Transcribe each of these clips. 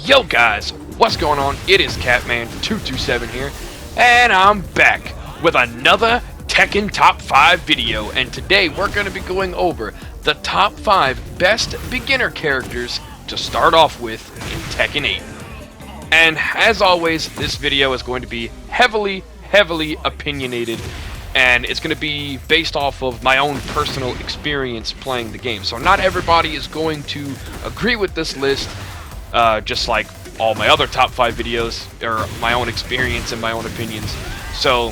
Yo guys, what's going on? It is Catman227 here, and I'm back with another Tekken Top 5 video, and today we're going to be going over the top 5 best beginner characters to start off with in Tekken 8. And as always, this video is going to be heavily opinionated, and it's going to be based off of my own personal experience playing the game. So not everybody is going to agree with this list, just like all my other top 5 videos, or my own experience and my own opinions. So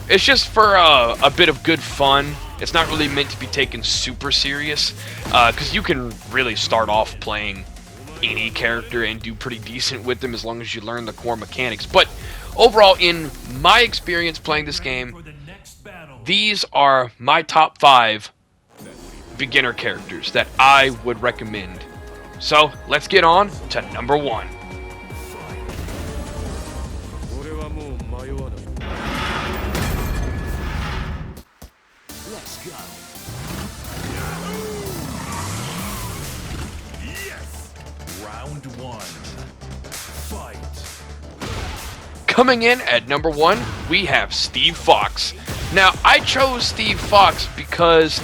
it's just for a bit of good fun. It's not really meant to be taken super serious, because you can really start off playing any character and do pretty decent with them as long as you learn the core mechanics. But overall, in my experience playing this game, these are my top 5 beginner characters that I would recommend. So let's get on to number 1. Let's go. Yes. Round 1. Fight. Coming in at number 1, we have Steve Fox. Now, I chose Steve Fox because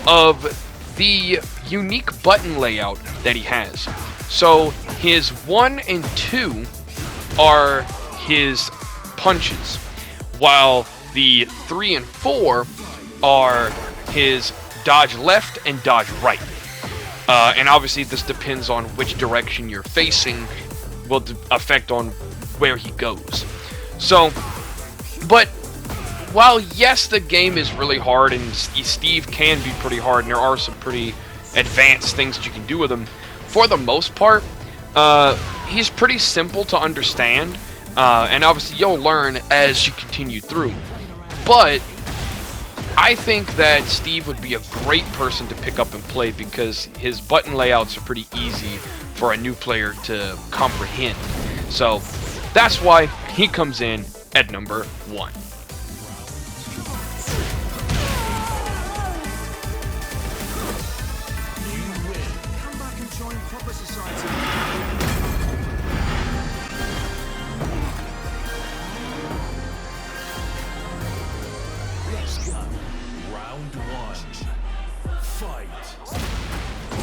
of the unique button layout that he has. So his 1 and 2 are his punches, while the 3 and 4 are his dodge left and dodge right. And obviously this depends on which direction you're facing, will affect on where he goes. So, but while yes, the game is really hard and Steve can be pretty hard and there are some pretty advanced things that you can do with him, for the most part, he's pretty simple to understand, and obviously you'll learn as you continue through. But I think that Steve would be a great person to pick up and play because his button layouts are pretty easy for a new player to comprehend. So that's why he comes in at number 1.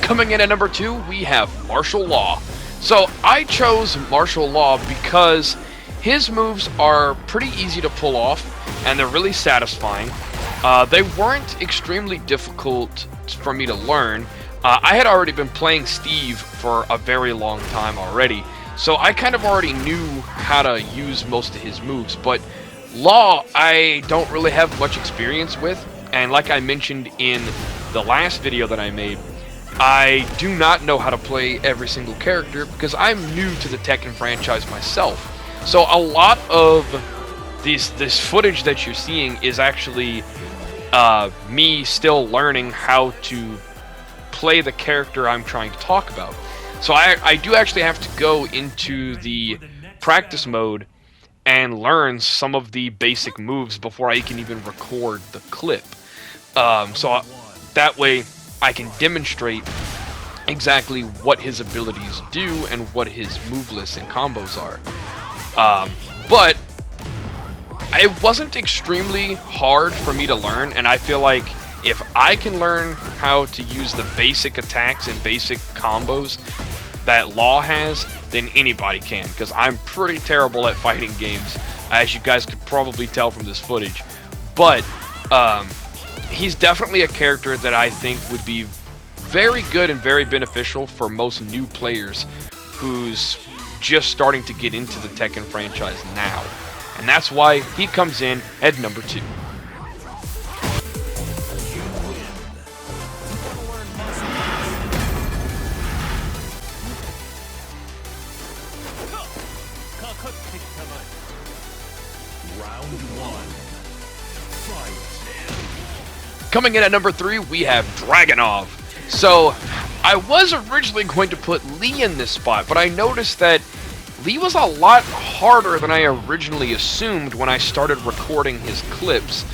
Coming in at number 2, we have Marshal Law. So I chose Marshal Law because his moves are pretty easy to pull off and they're really satisfying. They weren't extremely difficult for me to learn. I had already been playing Steve for a very long time already, so I kind of already knew how to use most of his moves. But Law, I don't really have much experience with, and like I mentioned in the last video that I made, I do not know how to play every single character because I'm new to the Tekken franchise myself. So a lot of this footage that you're seeing is actually me still learning how to play the character I'm trying to talk about. So I do actually have to go into the practice mode and learn some of the basic moves before I can even record the clip. So that way I can demonstrate exactly what his abilities do and what his move lists and combos are. But it wasn't extremely hard for me to learn, and I feel like if I can learn how to use the basic attacks and basic combos that Law has, then anybody can, because I'm pretty terrible at fighting games, as you guys could probably tell from this footage. But he's definitely a character that I think would be very good and very beneficial for most new players who's just starting to get into the Tekken franchise now. And that's why he comes in at number 2. Round 1. Fight. Coming in at number 3, we have Dragonov. So, I was originally going to put Lee in this spot, but I noticed that Lee was a lot harder than I originally assumed when I started recording his clips.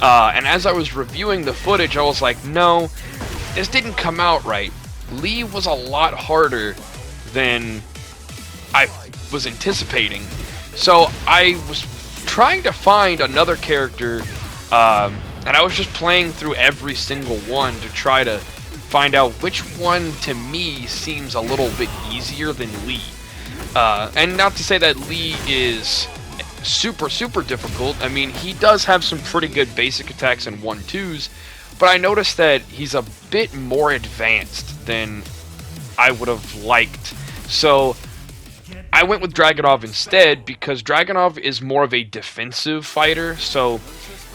And as I was reviewing the footage, I was like, no, this didn't come out right. Lee was a lot harder than I was anticipating. So I was trying to find another character, and I was just playing through every single one to try to find out which one to me seems a little bit easier than Lee. And not to say that Lee is super difficult. I mean, he does have some pretty good basic attacks and 1-2s, but I noticed that he's a bit more advanced than I would have liked. So I went with Dragonov instead, because Dragonov is more of a defensive fighter, so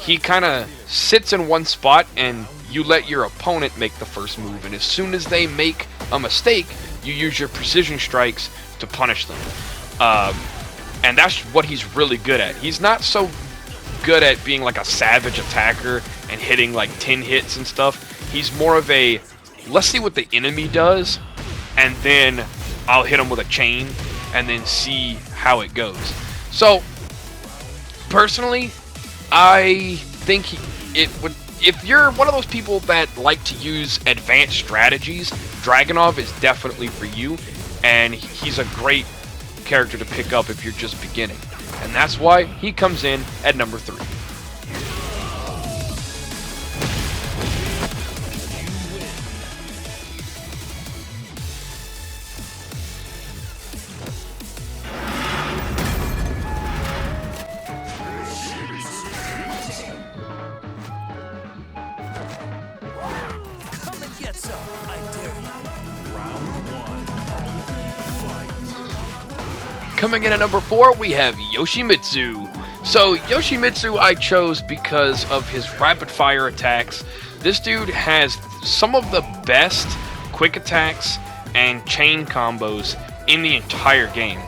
he kind of sits in one spot and you let your opponent make the first move, and as soon as they make a mistake, you use your precision strikes to punish them. And that's what he's really good at. He's not so good at being like a savage attacker and hitting like 10 hits and stuff. He's more of a, let's see what the enemy does, and then I'll hit him with a chain and then see how it goes. So personally, I think if you're one of those people that like to use advanced strategies, Dragonov is definitely for you, and he's a great character to pick up if you're just beginning. And that's why he comes in at number 3. Come and get some. I dare you. Round 1. Fight. Coming in at number 4, we have Yoshimitsu. So Yoshimitsu I chose because of his rapid fire attacks. This dude has some of the best quick attacks and chain combos in the entire game.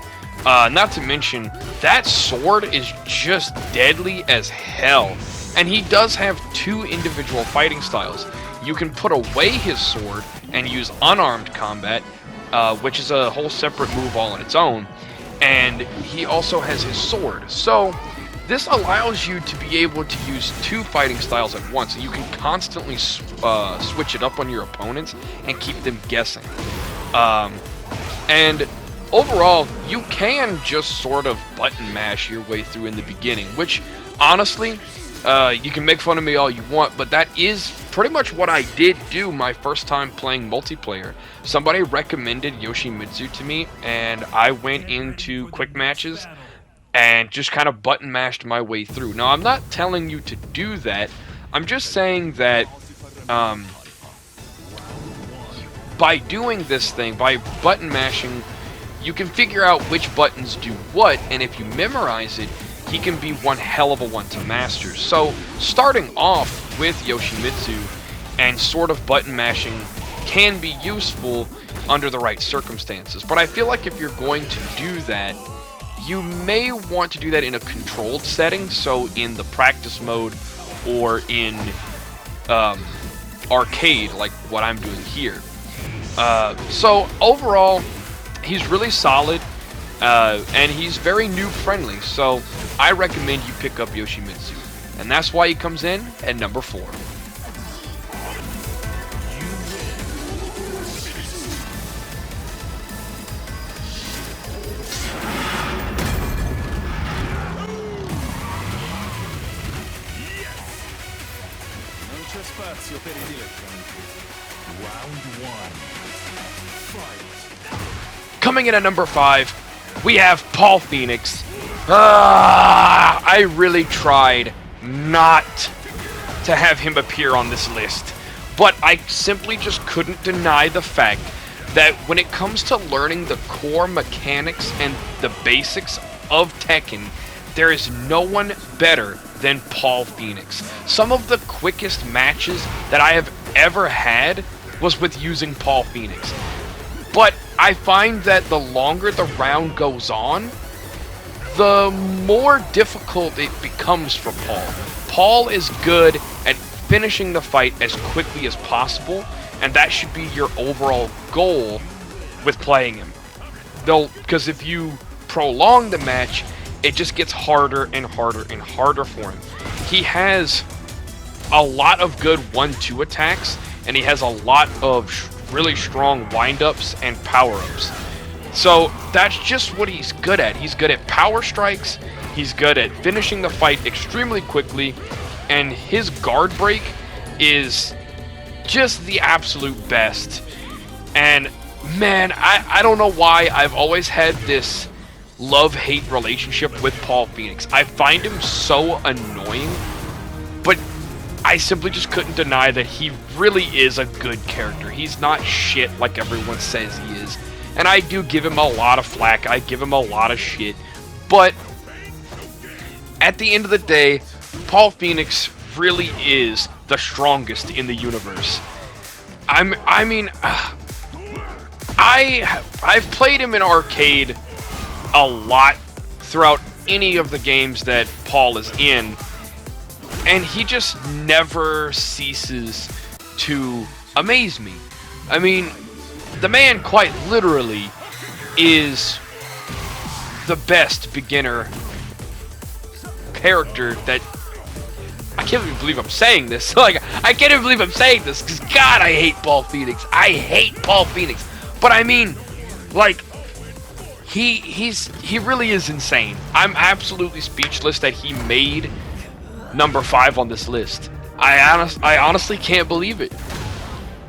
Not to mention, that sword is just deadly as hell. And he does have 2 individual fighting styles. You can put away his sword and use unarmed combat, which is a whole separate move all on its own. And he also has his sword. So this allows you to be able to use 2 fighting styles at once. And you can constantly switch it up on your opponents and keep them guessing. And overall, you can just sort of button mash your way through in the beginning, which honestly, you can make fun of me all you want, but that is pretty much what I did do my first time playing multiplayer. Somebody recommended Yoshimitsu to me, and I went into quick matches and just kind of button mashed my way through. Now, I'm not telling you to do that. I'm just saying that by doing this thing, by button mashing, you can figure out which buttons do what, and if you memorize it, he can be one hell of a one to master. So, starting off with Yoshimitsu and sort of button mashing can be useful under the right circumstances. But I feel like if you're going to do that, you may want to do that in a controlled setting, so in the practice mode or in arcade, like what I'm doing here. So overall, he's really solid, and he's very noob friendly, so I recommend you pick up Yoshimitsu. And that's why he comes in at number 4. Spazio per i dilettanti. Round 1. Fight. Coming in at number 5, we have Paul Phoenix. I really tried not to have him appear on this list, but I simply just couldn't deny the fact that when it comes to learning the core mechanics and the basics of Tekken, there is no one better than Paul Phoenix. Some of the quickest matches that I have ever had was with using Paul Phoenix. But I find that the longer the round goes on, the more difficult it becomes for Paul. Paul is good at finishing the fight as quickly as possible, and that should be your overall goal with playing him. Because if you prolong the match, it just gets harder and harder and harder for him. He has a lot of good 1-2 attacks, and he has a lot of really strong wind-ups and power-ups. So that's just what he's good at. He's good at power strikes, he's good at finishing the fight extremely quickly, and his guard break is just the absolute best. And man, I don't know why I've always had this love-hate relationship with Paul Phoenix. I find him so annoying, but I simply just couldn't deny that he really is a good character. He's not shit like everyone says he is. And I do give him a lot of flack, I give him a lot of shit, but at the end of the day, Paul Phoenix really is the strongest in the universe. I've played him in arcade a lot throughout any of the games that Paul is in, and he just never ceases to amaze me. I mean, the man quite literally is the best beginner character that... I can't even believe I'm saying this. Like, I can't even believe I'm saying this, because God, I hate Paul Phoenix. I hate Paul Phoenix. But I mean, like, he really is insane. I'm absolutely speechless that he made number 5 on this list. I honestly can't believe it.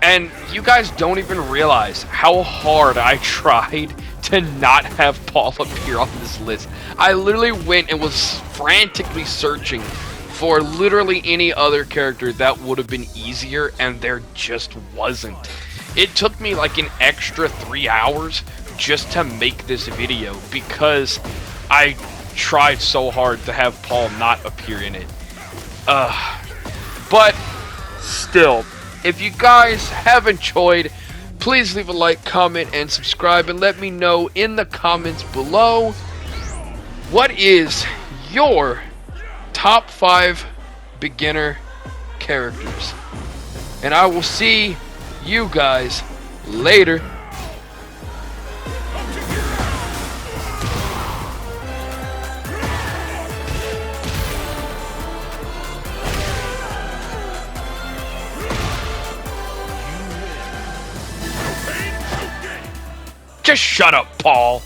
And you guys don't even realize how hard I tried to not have Paul appear on this list. I literally went and was frantically searching for literally any other character that would have been easier, and there just wasn't. It took me like an extra 3 hours just to make this video because I tried so hard to have Paul not appear in it. But still, if you guys have enjoyed, please leave a like, comment, and subscribe, and let me know in the comments below what is your top 5 beginner characters. And I will see you guys later. Just shut up, Paul.